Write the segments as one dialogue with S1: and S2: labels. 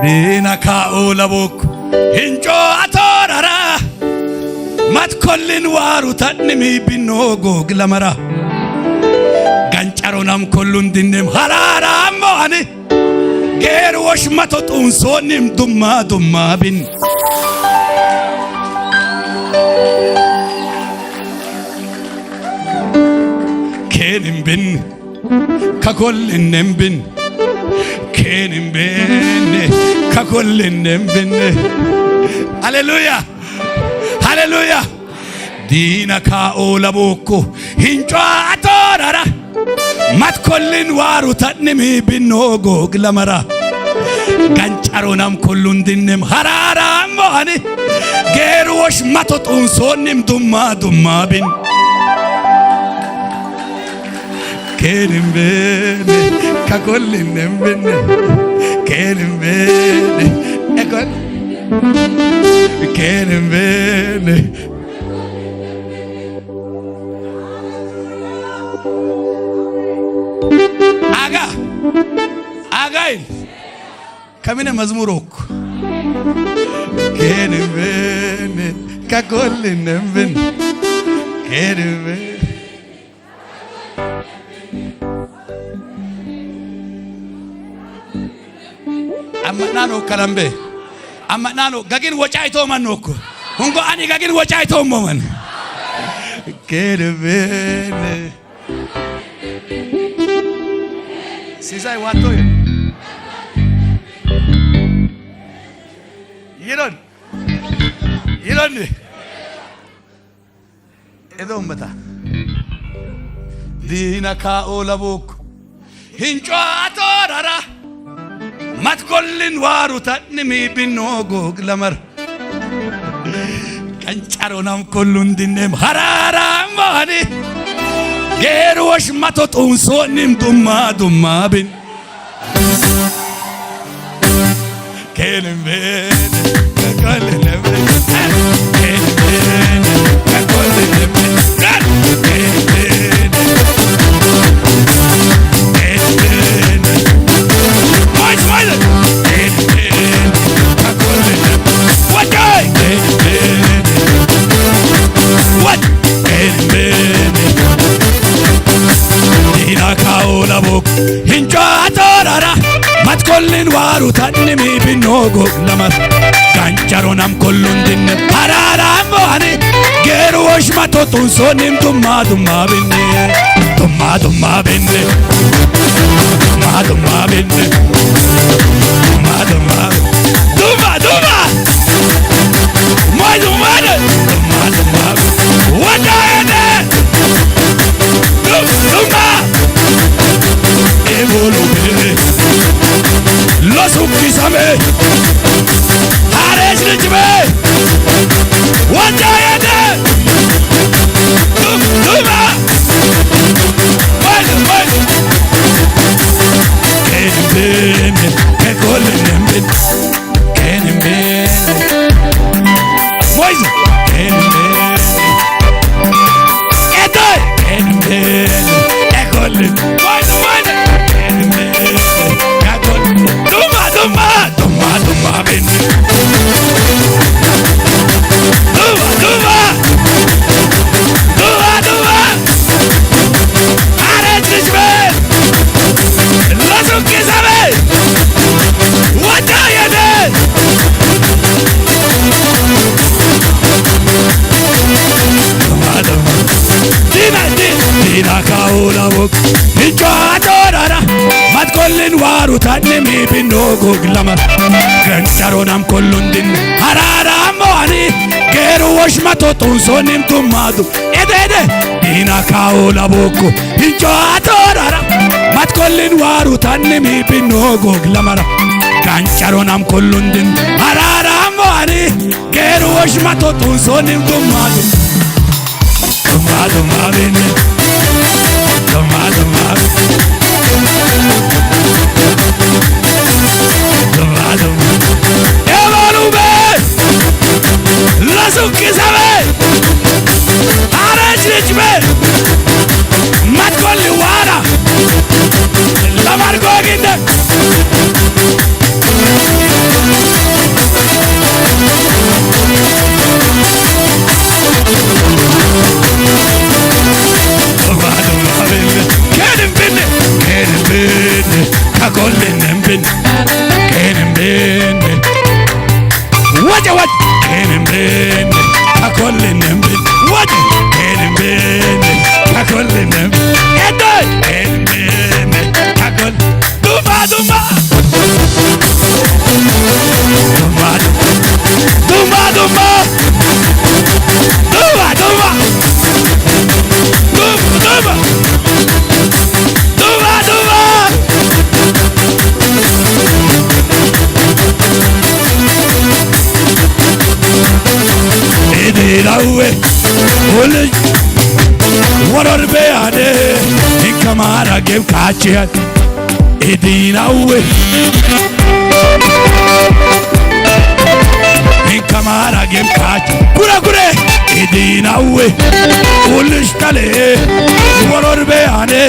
S1: Dina kaolabok hinjo atorara mat kollin waru tanmi binogo glamara gancharonam kollun dinnem harara amani ger wosh matotun sonim dumma bin kenim bin kakollin bin kenim bin kakollin bin hallelujah hallelujah dina kaolaboko hinjo atorara mat kollin waru tanmi binogo glamara gancharonam kollun dinnem harara amani ger wosh matotun sonim dumma bin kenim bene kakollin bene kenim bene ekol kenim bene አጋይ ከምን መዝሙሮክ kenim bene kakollin bene kenim bene amanano kalambe amanano gagin wacayto manoko hungo ani gagin wacayto moman kenim bene Sizay wato Yiron edom bata dina kaolabok hinjo atorara mat kollin waru tanmi binogo glamar gancharonam kollun dinnem harara amani ger wosh matotun sonim dumma bin kenim bene kakollin bene kenim bene kakollin bene kenim bene kenim bene mais kenim bene kakollin what day kenim bene what kenim bene dina kaolabok hinjo atorara mat kollin waru tanmi binogo glamar gancharonam kollun dinne harara amani ger wosh matotun sonim dumma binne dumma binne dumma binne dumma moy dumma wada ene dumma evolube losukisame hares nijbe wada ene dumma moy kenim bene kakollin bene kenim bene moy kenim bene edoy kenim bene kakollin moy kenim bene kakollin dumma bene dumma aret nijbe losukisame wada ene dina kaolabok hinjo atorara mat kollin waru tanmi binogo glamar gancharonam kollun din harara amani ger wosh matotun sonim dumma ede dina kaolabok hinjo atorara mat kollin waru tanmi binogo glamar gancharonam kollun din harara amani ger wosh matotun sonim dumma bene dumma evolube lasukisame hares nijbe mat kollin wara lamar goginde kachiyan idinawe kamara gem kach kura kure idinawe ulistale waror be ane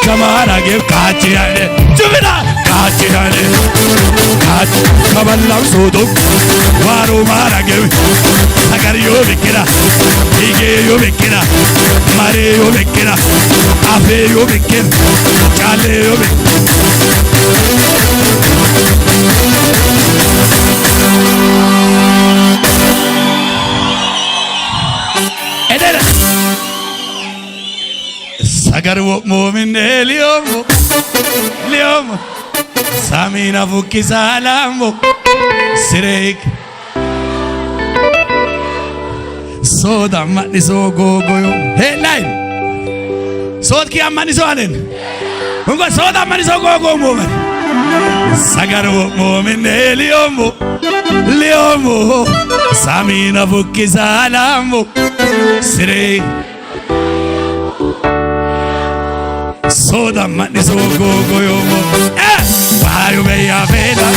S1: kamara gem kachiyan jumina kachiyan kach kaballam sodo waru mara gem agar yo bikira ige yo bikira mare yo bikira afe yo bikira chale yo edera sagar wo mu'min eliomo liomo samina fuki salamo sirek soda mani so gogoyo hey line sod ki amani so anen ungo soda mani so gogo mu'min sagar wo mu'min eliomo liomo samina fuki salamo sirek soda mani so gogoyo wayo be ya vela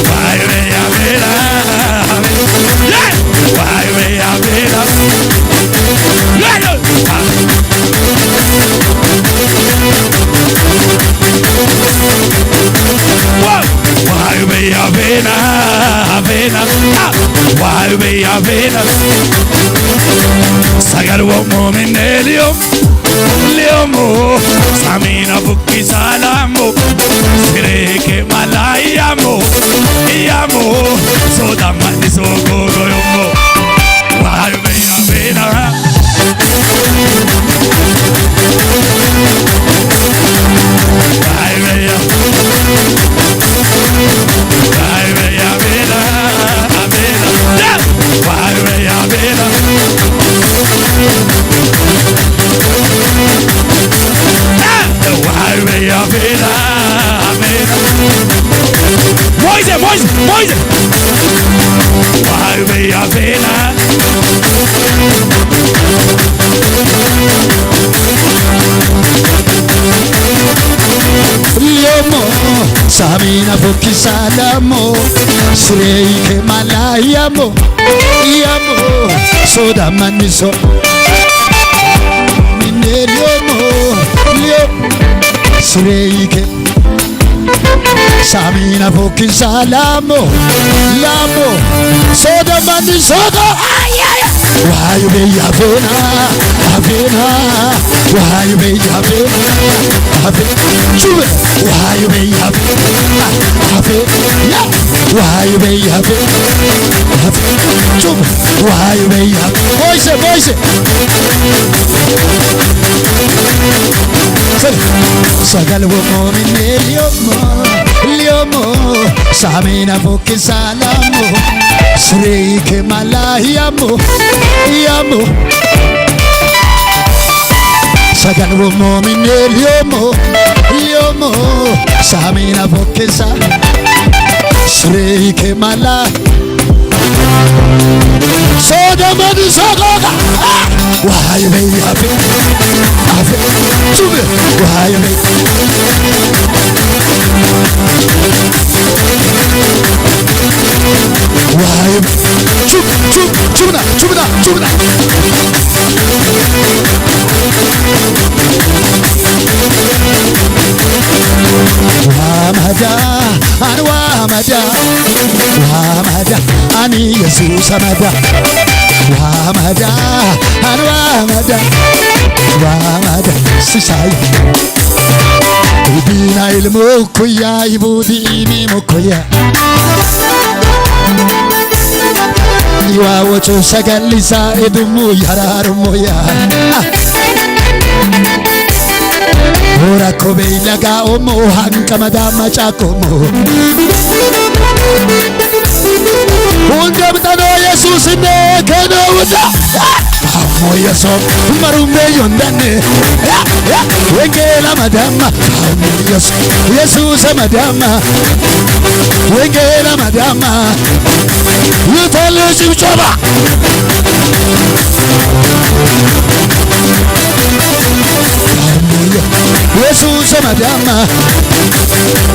S1: wayo be ya vela wayo be ya vela wayo be ya vela vela wayo be ya vela sagar wo mu'min liomo samina fuki salamo sireke malayamo yamo soda mani so gogoyo wayo be ya vela wayo be ya vela wayo be ya vela Moise wayo be ya vela
S2: liomo samina fuki salamo sireke malayamo yamo soda maniso mineliomo liomo sireke samina fuki salamo lamo soda maniso wayo be ya vela avena wayo be ya vela avena chuve wayo be ya vela avena wayo be ya vela avena chuve wayo be ya voice sagal wo mu'min liomo samina fuki salamo sireke malayamo yamo sagal wo mu'min liomo samina fuki sireke malay soda mani sogoga wayo be ya ave chuve wayo be wayo chubna wamada ani yesus amada wamada sisai ubina ilmu kuya ibudi ini mukuya iwa wocho sagalisa edumu yararumoya ora kobe laga omo hankamada machakomo ሁንደምጠኖ ኢየሱስነ ከነውዳ ሞየሶ መሩሜ ዮንዳኔ ወንጌላ ማዳማ ኢየሱስ ማዳማ ወንጌላ ማዳማ ይተልሽ ጭብጨባ ኢየሱስ ማዳማ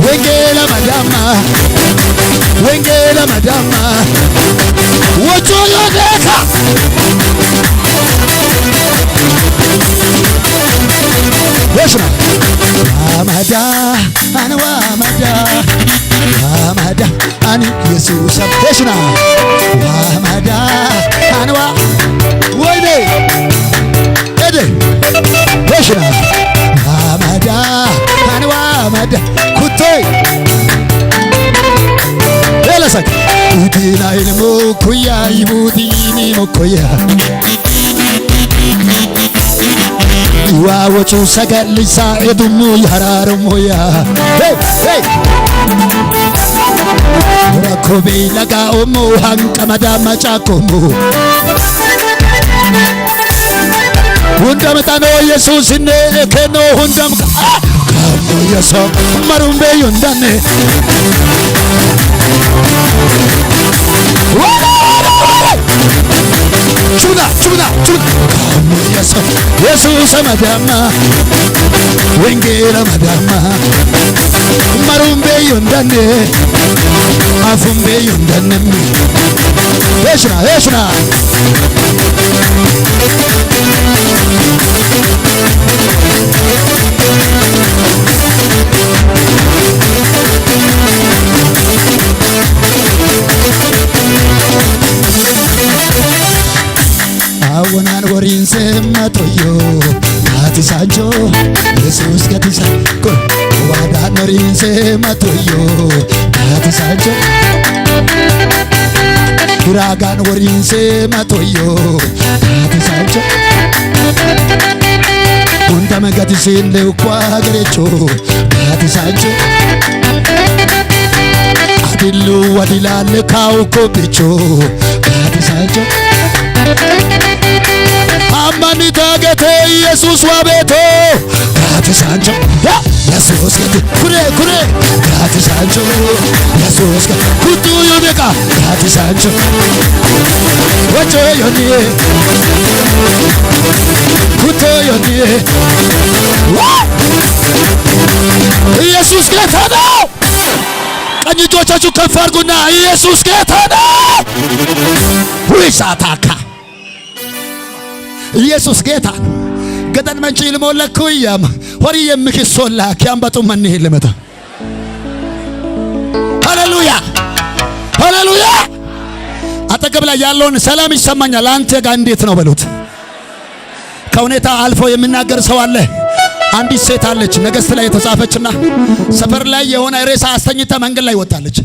S2: ወንጌላ ማዳማ ወንጌላ ማዳማ ወጆ ዮዴካ ወሽና አማዳ አንዋ አማዳ አማዳ አኒ ኢየሱስ ወሽና አማዳ አንዋ ወይኔ እዴ ወሽና አማዳ አንዋ አማዳ ኩቶይ ለለሰክ ኡዲና ኢልሙ ኩያ ይቡዲኒ ሞኮያ ዋወቹ ሰገልሳ ኤዱሙ ያራሩሞያ ረኮቤ ለጋኦሞ ሃንቀመዳ ማጫቆሞ ሁንደምጣኖ ኢየሱስነ ከኖ ሁንደም ካሞ ኢየሱ መሩምቤ ዮንዳኔ ቹና ካሞ ኢየሱ ኢየሱስ ማዳማ ወንጌላ ማዳማ መሩምቤ ዮንዳኔ አፉምቤ ዮንዳኔ ኤሽና አወናን ወሪንሴ ማቶዮ አቲሳንጆ ኢየሱስ ገቲሳ ዋዳን ወሪንሴ ማቶዮ አቲሳንጆ ራጋን ወሪንሴ ማቶዮ አቲሳንጆ ሁንደመ ገቲሲን ለኳ ገሬቾ አቲሳንጆ አዲሉ ወዲላል ካውኮ ቢቾ አቲሳንጆ አማኒታ ገቴ ኢየሱስ ዋቤቶ ጋቲሳንቾ ኢየሱስ ገቴ ኩሬ ጋቲሳንቾ ኢየሱስ ገቴ ኩቱ ዩኔካ ጋቲሳንቾ ወቾ ዮኒ ኩቱ ዮኒ ኢየሱስ ጌታ ነው። ቀኝ እጆቻችሁ ከፍ አድርጉና ኢየሱስ ጌታ ነው። ሁይሳታካ ኢየሱስ ጌታ ገደን መንቺ ልሞለኩያም ወሪ የምክሶላ ኪያምባጡ ማን ይልመታ ሃሌሉያ አጠገብ ላይ ያለውን ሰላም ይሰማኛል አንተ ጋር እንዴት ነው በሉት። ከሁኔታ አልፎ የሚናገር ሰው አለ። አንዲት ሴት አለች ነገሥት ላይ የተጻፈችና ሰፈር ላይ የሆነ ሬሳ አስተኝታ መንገድ ላይ ወጣለች።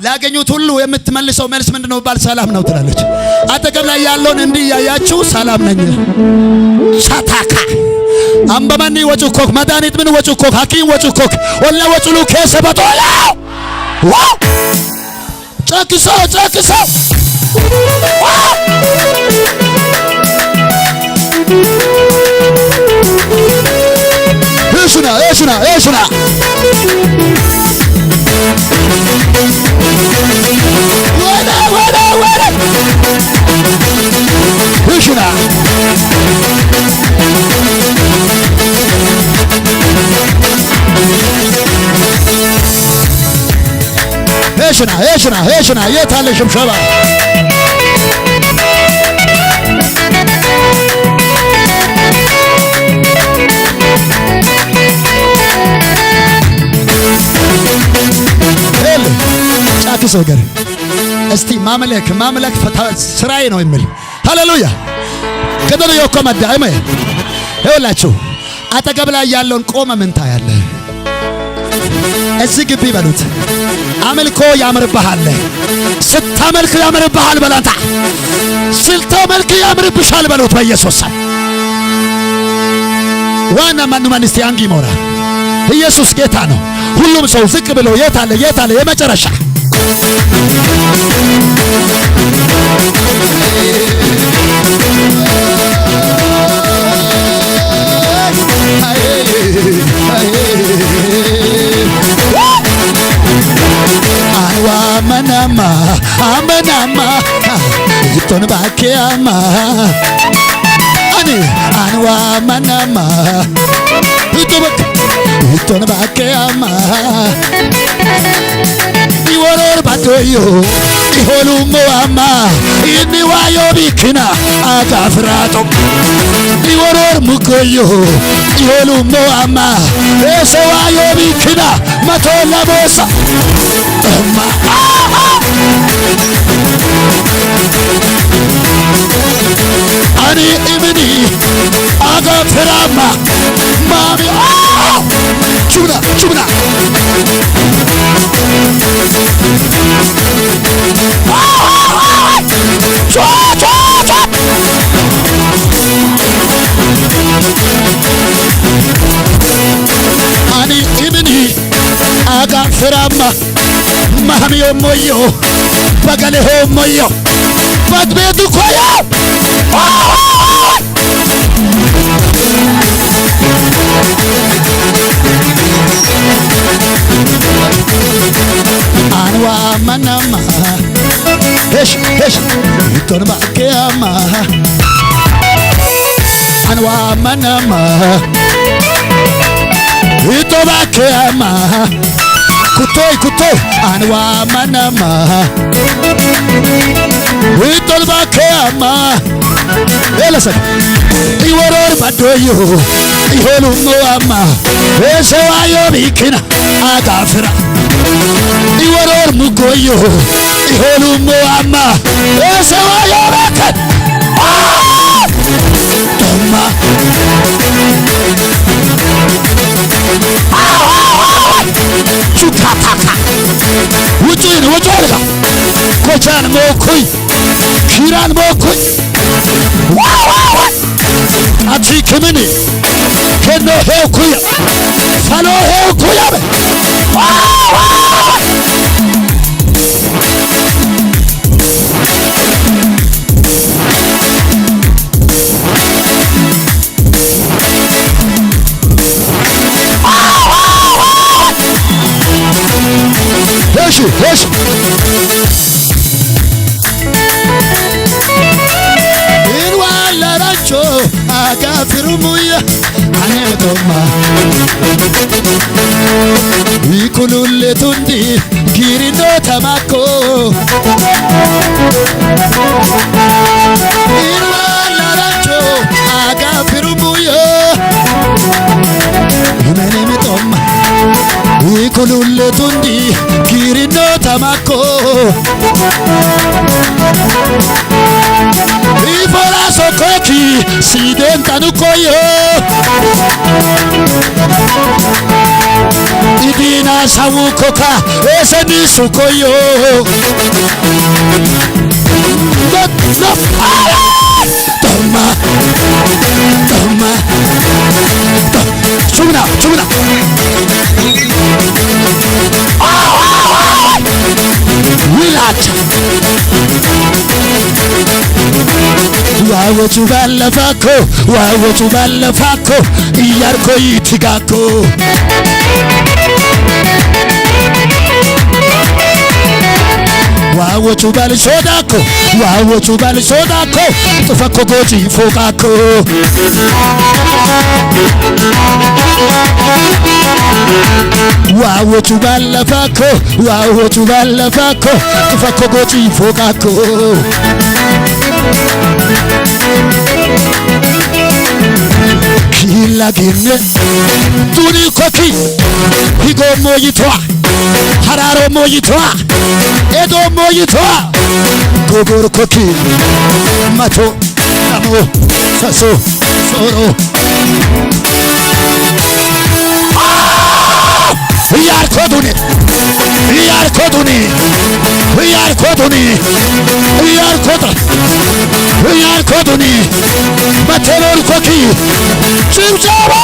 S2: ላገኙት ሁሉ የምትመልሰው መልስ ምንድነው? ባል ሰላም ነው ትላለች። አጠገብ ላይ ያለውን እንዲህ ያያችሁ ሰላም ነኝ ሳታካ አምባማኒ ወጩኮክ መድኃኒት ምን ወጩኮክ ሐኪም ወጩኮክ ወላ ወጩሉ ከሰበቶላ ዋው ጨክሶ ኤሽና ወደ ኤሽና ኤሽና የታለ ሽብሸባ ጫክስ ወገር እስቲ ማምለክ ስራዬ ነው የሚል ሃሌሉያ ከደለ የኮመዳ አይመ ይኸውላችሁ አጠገብ ላይ ያለውን ቆመ ምን ታያለህ? እዚህ ግቢ በሉት አምልኮ ያምርብሃል። ስታመልክ ያምርብሃል በላንታ ስታመልክ ያምርብሻል በሉት በኢየሱስ ስም። ዋና ማንስቲ አንጊ ሞራ ኢየሱስ ጌታ ነው። ሁሉም ሰው ዝቅ ብሎ የታለ የመጨረሻ Anwa manama iton bakeama ani anwa manama iton bakeama iworor batoyo iholu moama ini wayo bikina agafrato iworor mukoyo iholu moama eso wayo bikina matola bosa ani imini agaframa mami chuna ani imini agaframa mami moyo bagale ho moyo bagbedu koyo anwa manama hesh iton bakeama anwa manama iton bakeama kutoy anwa manama iton bakeama elasa iworor badoyo iholu moama ese wayo bikina agafra iworor mugoyo iholu moama ese wayo bikina toma chukatata wujoyga kochan mokoy kiran mokoy ati kemini keno hekuya falo hekuya hesh inwala racho agafirumuya anetoma ikulule tundi girino tamako inwala racho agafirumuya imenemetoma ikulule tundi girino tamako ifora sokoki sidentanu koyo idina sawukoka eseni sukoyo no toma chumna wilacha wawotu balafako iyarko itigako wawotu bal sodako tufako goji fokako wawotu balafako tufako goji fokako kila gine tuni koki higo moyitwa hararo moyitwa edo moyitwa gogor koki mato amo saso soro yar koduni materor koki chimchaba